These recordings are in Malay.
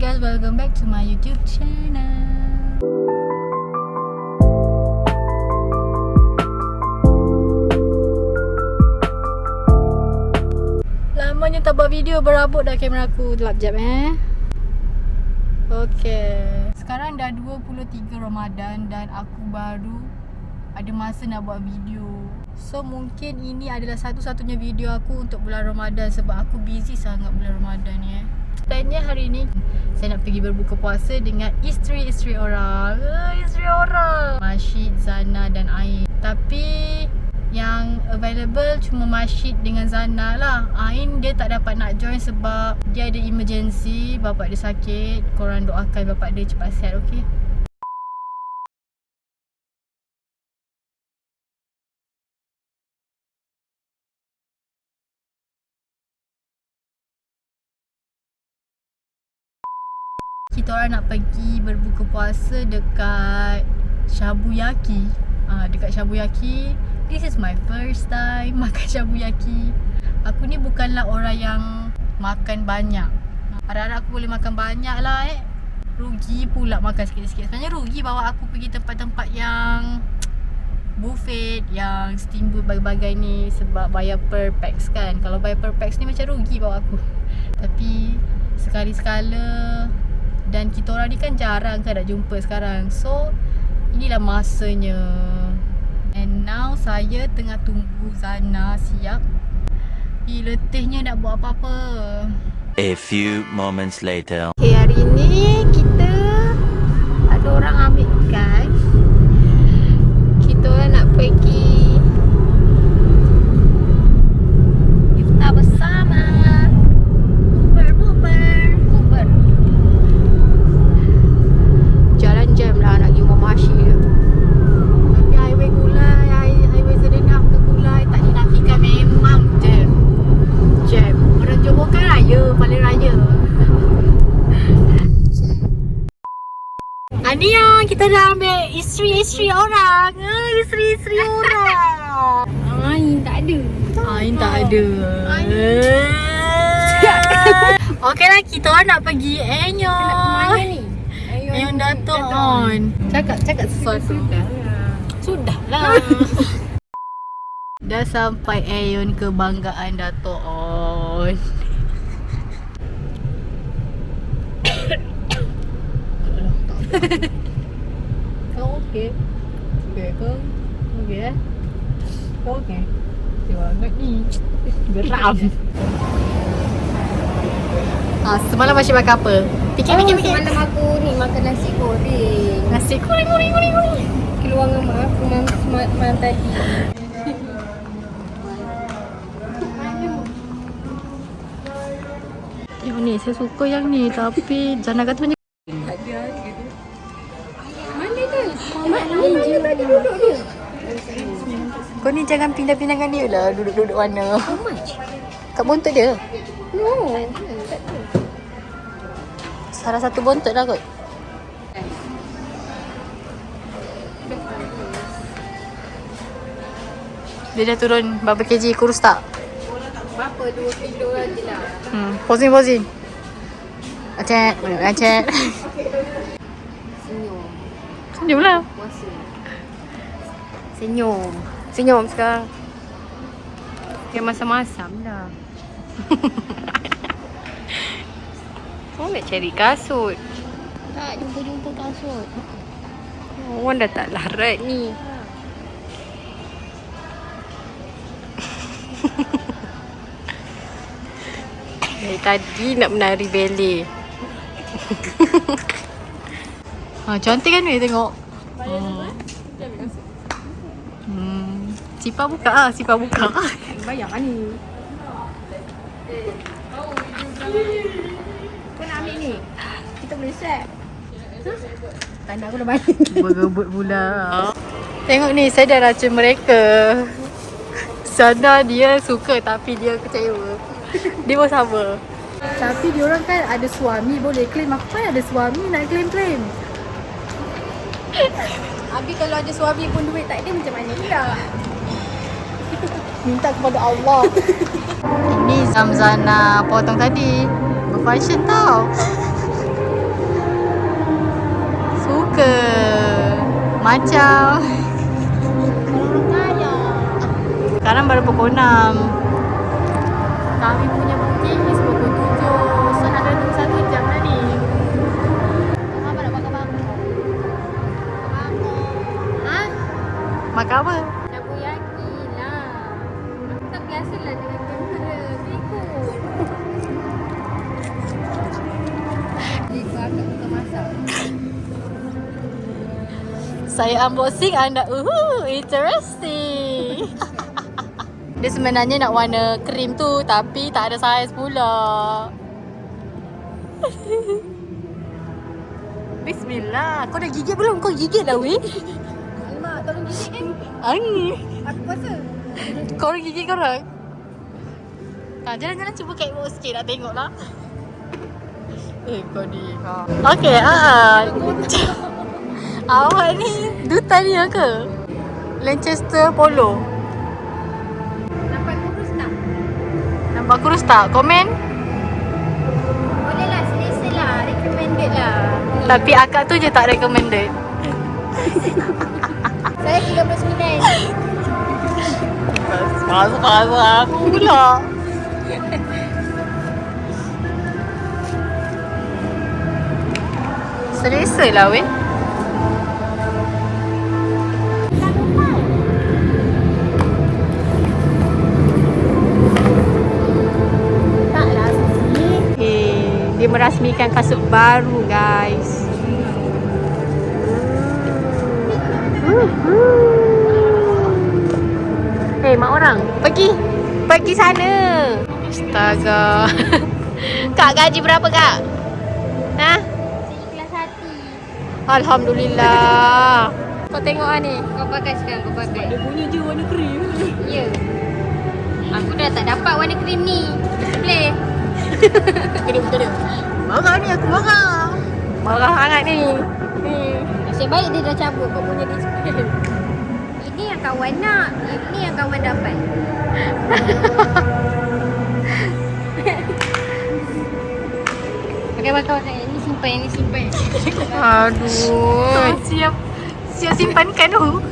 guys, welcome back to my YouTube channel. Lamanya tak buat video, berabuk dah kamera aku. Delap jap Okay, sekarang dah 23 Ramadan dan aku baru ada masa nak buat video. So mungkin ini adalah satu-satunya video aku untuk bulan Ramadan sebab aku busy sangat bulan Ramadan ni Tanya hari ni saya nak pergi berbuka puasa dengan isteri-isteri orang. Isteri orang Mashid, Zana dan Ain. Tapi yang available cuma Mashid dengan Zana lah. Ain dia tak dapat nak join sebab dia ada emergency. Bapak dia sakit. Korang doakan bapak dia cepat sihat, okay? Kita orang nak pergi berbuka puasa dekat Shabuyaki. Dekat Shabuyaki. This is my first time makan Shabuyaki. Aku ni bukanlah orang yang makan banyak. Harap-harap aku boleh makan banyak lah Rugi pula makan sikit-sikit. Sebenarnya rugi bawa aku pergi tempat-tempat yang buffet, yang steamboat bagai-bagai ni sebab bayar per pax kan. Kalau bayar per pax ni macam rugi bawa aku. Tapi sekali-sekala. Dan kita orang ni kan jarang kan nak jumpa sekarang. So inilah masanya. And now saya tengah tunggu Zana siap. Letihnya nak buat apa-apa. A few moments later. Okay, hari ni kita ada orang ambil kan. Kita orang nak pergi iftar bersama. Buber. Jalan jam lah nak pergi rumah Mashid. Tapi highway Gulai, highway Serenah ke Gulai tak dinafikan, memang jam. Orang Johor kan raya, paling raya. Ania, kita dah ambil isteri-isteri orang. Isteri-isteri orang. Ain tak ada. Okey lah, kita orang nak pergi Enyo. Nak ke mana ni? Yang Dato' on. Cakap sesuatu. Sudahlah. Dah sampai Aeon kebanggaan Dato' on. Kau okey? Okey ke? Okey Kau okey? Banget ni. Geram. Semalam Mashid makan apa? Fikir. Semalam aku ni makan nasi goreng. Nasi goreng. Keluar dengan mak aku malam tadi. Yang ni, saya suka yang ni. Tapi Zana kata macam Ada gitu. Mana tu? Mana duduk dia? kau ni jangan pindah-pindahkan dia lah. Duduk-duduk mana. How much? Kat bontot dia. No. Salah satu bontot lah kot. Dia dah turun berapa kg kurus tak? Berapa? 2 kilo lagi lah. Posing. Acet. Senyum lah. Puasa. Senyum sekarang. Dia masam-masam dah. Kau nak cari kasut. Tak jumpa kasut. Orang dah tak larat ni. Dari tadi nak menari ballet. Cantik kan ni tengok. Sipar buka. Bayar ni. Kau nak ambil ni? Kita boleh set. Tanda aku dah balik. Berebut pula. Tengok ni, saya dah racun mereka. Sana dia suka tapi dia kecewa. Dia pun sama. Tapi diorang kan ada suami, boleh claim. Aku kan ada suami nak claim. Habis kalau ada suami pun duit tak ada macam mana pula? Minta kepada Allah. Ini Zamzana potong tadi. Berfashion tau. macam. Orang kaya. Sekarang baru pukul 6. Kami punya booking is pukul 7. So nak kena tunggu 1 jam dah ni. Mama nak makan apa? Ha? Makan apa? Takoyaki lah. Aku tak biasalah dengan kamera. Ikut. Ikut akak buka masak. Saya unboxing anda. Interesting. Dia sebenarnya nak warna krim tu tapi tak ada saiz pula. Bismillah. Kau dah gigit belum? Kau gigit dah weh. Mak, tolong gigit kan? Aku puasa. Kau orang gigit korang? Jalan-jalan cuba catwalk sikit nak tengok lah. Kau ni. Okay, awak ni duta dia ke? Lancaster Polo. Nampak kurus tak? Nampak kurus tak? Komen? Boleh lah, selesa lah. Recommended lah. Tapi akak tu je tak recommended. Saya 39. Pasal aku pula. Selesa lah weh. Taklah Susi. Dia merasmikan kasut baru guys. Mak orang, pergi sana. Astaga. Kak, gaji berapa kak? Ha? Ikhlas hati. Alhamdulillah. Kau tengok lah ni. Kau pakai sekarang, kau pakai. Dia punya je warna krim. Ya. Aku dah tak dapat warna krim ni. Boleh? Kedua. Marah ni, aku marah. Marah sangat ni. Nasib baik dia dah cabut kau punya display. Ini yang kawan nak. Ini yang kawan dapat. Pakai. Ini simpan. Aduh. Siap simpankan tu.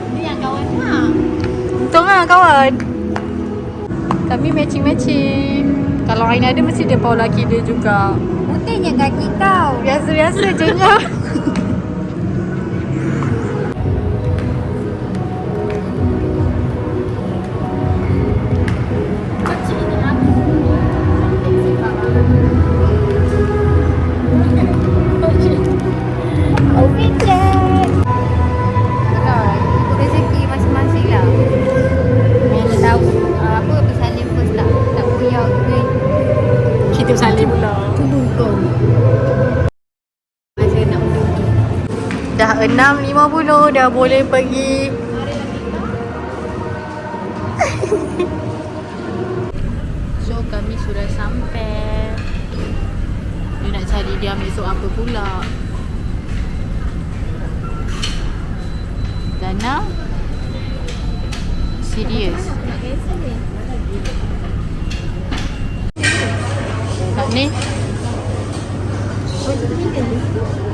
Ini yang kawan nak. Untung lah kawan. Kami matching. Kalau Ain ada mesti dia bawa laki dia juga. Putihnya kaki kau. Biasa-biasa je nya. Rezeki masing-masing lah. Yang tahu apa bersalin first tak koyak ke. Kita saling pula. Tuduh kau. Masa nak undur. Dah 6.50 dah boleh pergi. So kami sudah sampai. Dia nak cari dia ambil esok apa pula. Dana serius. Nak ni.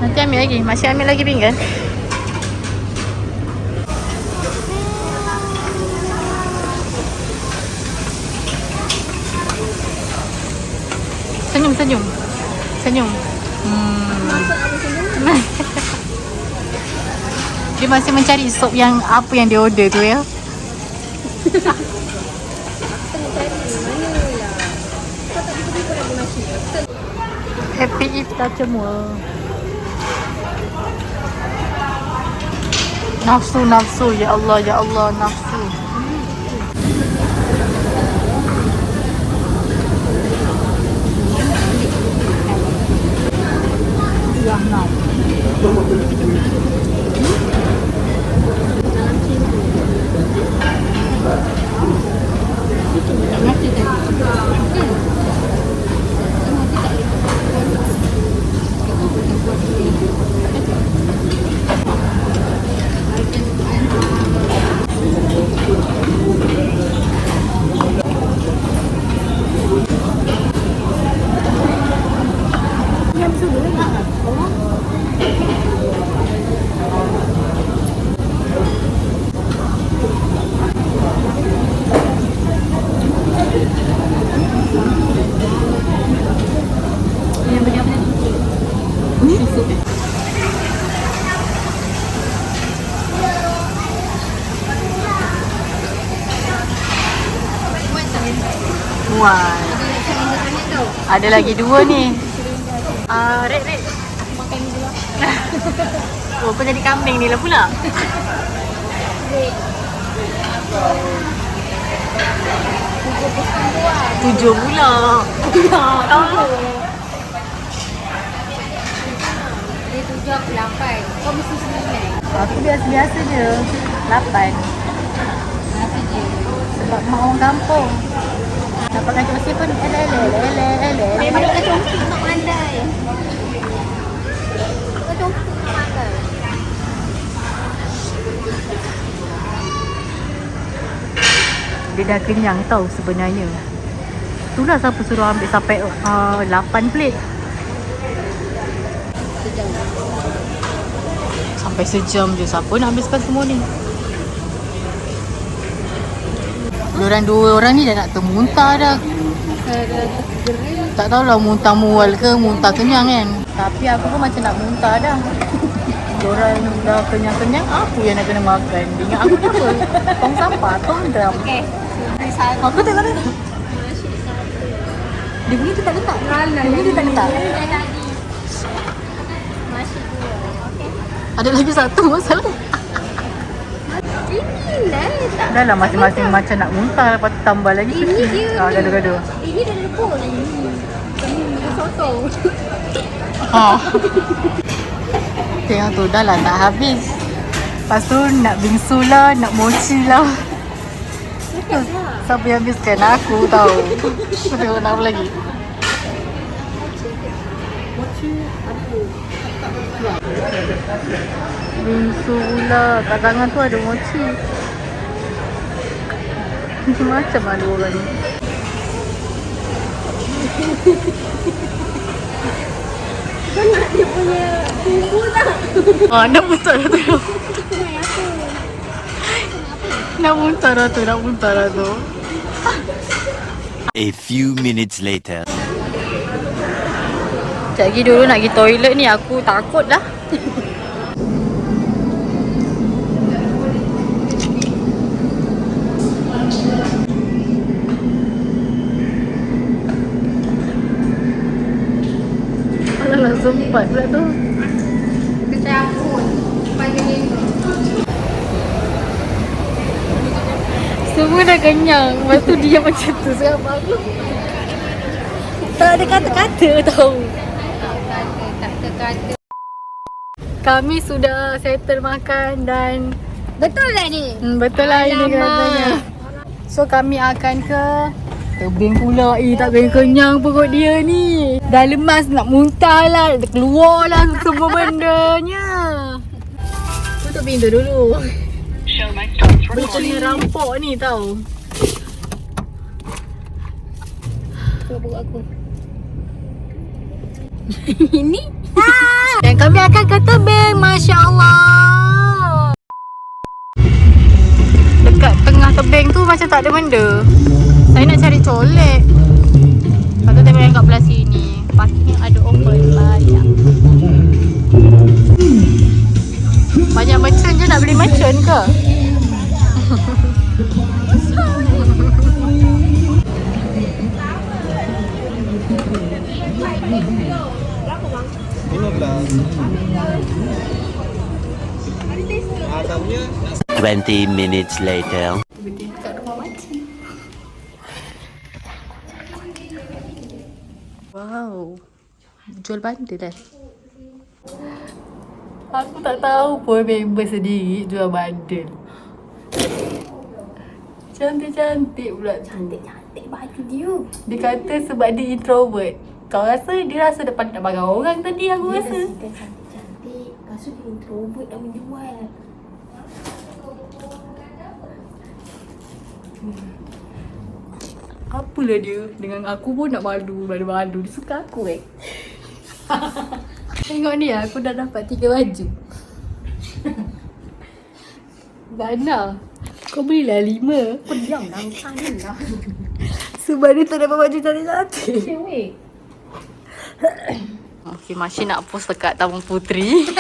Nanti ambil lagi. Masih ambil lagi pinggan. Senyum. Dia masih mencari sop yang apa yang dia order tu ya. Happy iftar semua. Nafsu ya Allah nafsu. Ya nak. Ada lagi 2 ni. Red. Makan dulu. Oh, kau jadi kambing ni lah pula. Tujuh pula. Dia 7 aku 8. Kau mesti 9. Aku biasa-biasa je. 8. Mesti je. Sebab mak orang kampung. Dapat kacau si pun Memang kau congkak nak pandai. Kau congkak nak makan. Dia dah kenyang tau sebenarnya. Itulah siapa suruh ambil sampai 8 plate. Sejam. Sampai sejam je. Siapa nak habiskan semua ni? Diorang 2 orang ni dah nak termuntah dah. Tak tahulah muntah mual ke muntah kenyang kan. Tapi aku pun macam nak muntah dah. Diorang dah kenyang-kenyang, aku yang nak kena makan. Ingat aku ni apa? Tong sampah, tong drum. Okey. Satu. Aku tengok ni. Dia bunyi tu tak letak? Dia bunyi tu tak letak? Masih 2. Okey. Ada lagi satu masalah. Ini lah tak. Dah lah masing-masing macam nak muntah. Lepas tu tambah lagi Ini dia. gaduh-gaduh. Ini dah lepuk ni. Ini sotong. Tengok tu dah lah tak habis. Lepas tu nak bingsu lah, nak mochi lah. Siapa yang habiskan? Aku tahu. Tengok nak apa lagi. Bingsu pula. Kat tangan tu ada mochi. Macam ada orang ni. Kau nak dia punya bumbu tak? Nak muntah dah tu. Nak muntah dah tu. A few minutes later. Sekejap lagi dulu nak pergi toilet ni. Aku takut dah. Alah sempat pula tu. Kecampur. Panggil ni. Semua dah kenyang. Lepas tu dia macam tu. Sekarang aku tak ada kata-kata tau. Kata-kata. Kami sudah settle makan dan Betul lah ni? betul lah ini katanya. So kami akan ke tebing pula. Tak kenyang perut dia ni. Dah lemas nak muntah lah. Dah keluar lah semua bendanya. Tutup pintu dulu. Betul rampok ni tau. Tengok perut aku. Ini dan kami akan ke tebing. Masya Allah. Dekat tengah tebing tu macam tak ada benda. Saya nak cari colek. Lepas tu tengok yang kat belah sini. Parking yang ada open banyak. Banyak merchant je. Nak beli merchant ke? Adamnya 20 minutes later. Wow. Jual bandel dah. Aku tak tahu pun member sendiri jual bandel. Cantik-cantik pula. Cantik baju dia. Dia kata sebab dia introvert. Kau rasa dia rasa depan nak bagi orang tadi aku rasa. Dia cantik-cantik. Lepas tu dia introvert dah menjual. Apalah dia. Dengan aku pun nak malu. Malu-malu. Dia suka aku Tengok ni aku dah dapat 3 baju. Dana, kau belilah 5. Kau diam lah. Kanan lah. Sebab dia tak dapat baju cantik-cantik. Cewek. Okay, Masih nak post dekat Taman Puteri.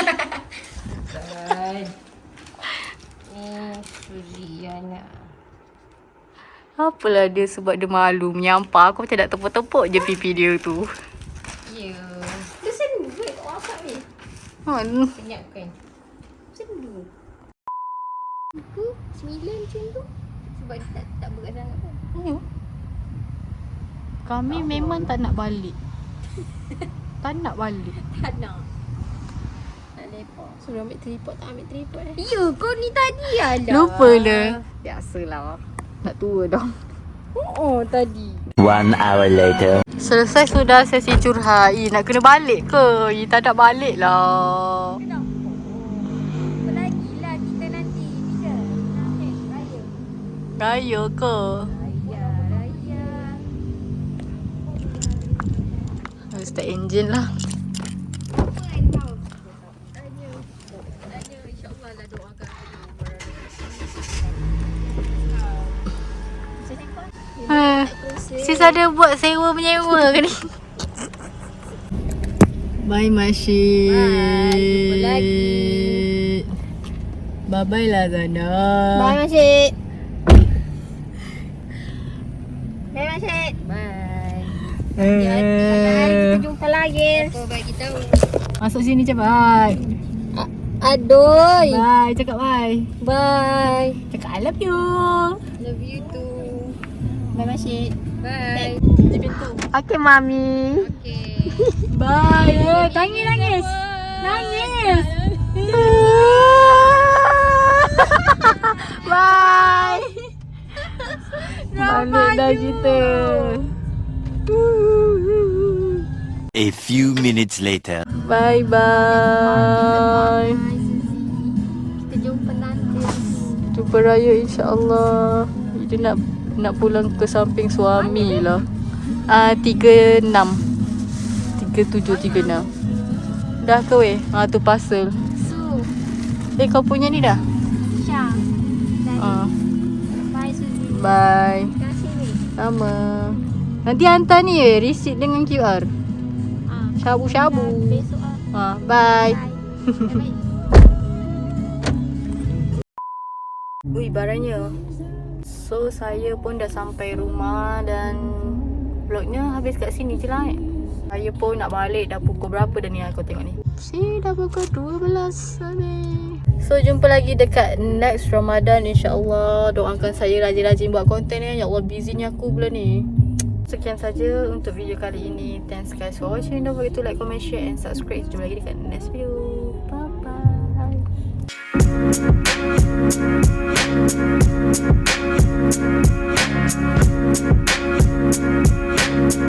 Suriana. Apalah dia sebab dia malu menyampah. Aku macam nak tepuk-tepuk je pipi dia tu. Ya. Dia sendu ke kat WhatsApp ni? Senyap kan? Sendu. Aku 9 macam tu. Sebab dia tak berat sangat pun. Kami memang tak nak balik. Tak nak balik. Tak nak. Nak lepak. Suruh ambil tripod, tak ambil tripod dah. Ya, kau ni tadi alah. Lupa lah. Biasalah. Tak tua dah. Oh, tadi. 1 hour later. Selesai sudah sesi curhat. Nak kena balik ke? Tak nak balik lah. Kenapa? Apa lagi lah kita nanti. Bila? Raya. Raya ke? Raya. Harus start engine lah. Apa kan kau? Raya. InsyaAllah lah doakan. Sis ada buat sewa-menyewa ke ni? Bye Masyid. Bye, jumpa lagi. Bye-bye lah Zana. Bye Masyid. Bye Masyid. Bye. Hati-hati. Kita jumpa lagi. Apa bagi tahu. Masuk sini cepat. Aduh. Bye, cakap bye. Bye. Cakap I love you. Love you too. Bye Masyid. Bye. Kunci pintu. Okay Mami. Okay. Bye. Nangis. Nangis. Bye. Balik dah kita. A few minutes later. Bye-bye. Kita jumpa nanti. Jumpa raya insya-Allah. Dia nak pulang ke samping suami lah. 36. 3736. Dah ke weh? Tu parcel. Su. Kau punya ni dah? Syah. Ah. Bye Suzy. Bye. Terima kasih ni. Sama. Nanti hantar ni receipt dengan QR. Shabu-shabu. Besok Bye. Bye. Ui, barangnya. So, saya pun dah sampai rumah dan vlognya habis kat sini je lah. Saya pun nak balik. Dah pukul berapa dah ni aku tengok ni? Dah pukul 12 habis. So, jumpa lagi dekat next Ramadan insyaAllah. Doakan saya rajin-rajin buat konten ni. Ya Allah, busy-nya aku bulan ni. Sekian saja untuk video kali ini. Thanks guys for watching. Don't forget to like, comment, share and subscribe. Jumpa lagi dekat next video. Bye-bye.